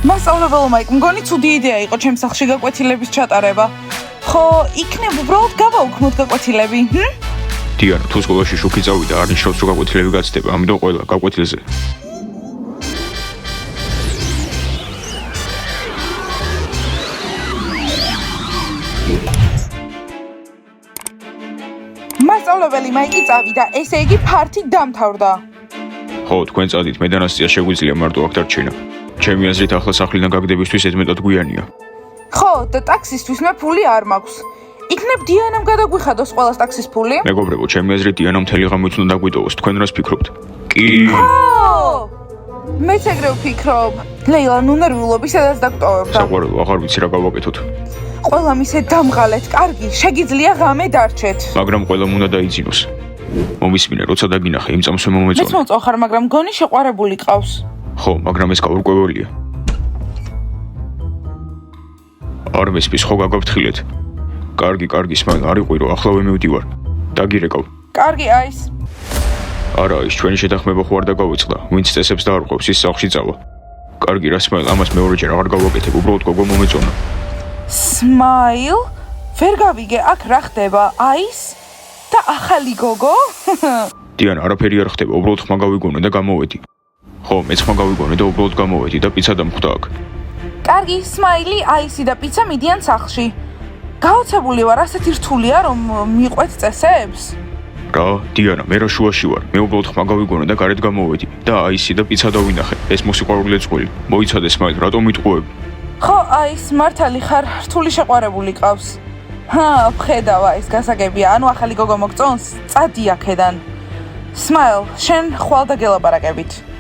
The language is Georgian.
მასწავლებელო მაიკ, მგონი ცუდი იდეა იყო ჩემს სახლში გაკვეთილების ჩატარება. ხო, იქნებ უბრალოდ გავაუქმოთ გაკვეთილები, დიანა, თუ სკოლაში შუქი წავიდა, არ ნიშნავს რომ გაკვეთილები გაცდება, ამიტომ ყველა გაკვეთილზე. მასწავლებელი მაიკი წავიდა, ესე იგი ფართი დამთავრდა. ხო, თქვენ წადით, მე და ნასტია შეგვიძლია მარტო აქ დარჩენა. ჩემი აზრით ახლა სახლიდან გაგდებისთვის ზედმეტად გვიანია. ხო, და ტაქსისთვის მე ფული არ მაქვს. იქნებ დიანამ გადაგვიხადოს ყველას ტაქსის ფული? მეგობრებო, ჩემი აზრით დიანამ მთელი ღამით უნდა დაგვიტოვოს, თქვენ რას ფიქრობთ? კი. მეც ეგრე ვფიქრობ. ლეილა, ნუ ნერვიულობი, სადაც დაგტოვებდა. საყვარელო, აღარ ვიცი რა გავაკეთოთ. ყველა მისე დამღალეთ, კარგი, შეგიძლია ღამე დარჩეთ. მაგრამ ყველამ უნდა დაიძინოს. მომისმინე, როცა დაგინახე, იმ წამს მეც მომეწონა. მოწოხარ, მაგრამ გონი შეყვარებული ყავს. ხო, მაგრამ ეს გაურკვეველია. არ მესმის, ხო გაგაფრთხილეთ. კარგი, სმაილ, არ იყვირო, ახლა ვემივდივარ. დაგირეკავ. კარგი, აის. არა, ის ჩვენი შეთანხმება ხო არ დაგავიწყდა. ვინც წესებს დაარღვევს, ის სახლში წავა. კარგი, რა სმაილ, ამას მეორეჯერ აღარ გავაკეთებ, უბრალოდ გოგო მომეწონა. სმაილ? ვერ გავიგე, აქ რა ხდება? აის? და ახალი გოგო? დიანა, არაფერი არ ხდება, უბრალოდ ხმა გავიგონე და გამოვედი. ხო, მეც ხმა გავიგონე და უბრალოდ გამოვედი და პიცა დამხვდა აქ. კარგი, სმაილი, აისი და პიცა მიდიან სახლში. გაოცებული ვარ, ასეთი რთულია, რომ მიყვეთ წესებს? რა, დიანა, მე რა შუაში ვარ. მე უბრალოდ ხმა გავიგონე და გარეთ გამოვედი და აისი და პიცა დავინახე. ეს მოსიყვარულე წყვილი. მოიცადე სმაილ, რატომ მიტყუები? ხო, აის, მართალი ხარ, რთული შეყვარებული ყავს. ვხედავ აის, გასაგებია, ანუ ახალი გოგო მოგწონს? წადი აქედან. სმაილ, შენ ხვალ და გელაპარაკებით.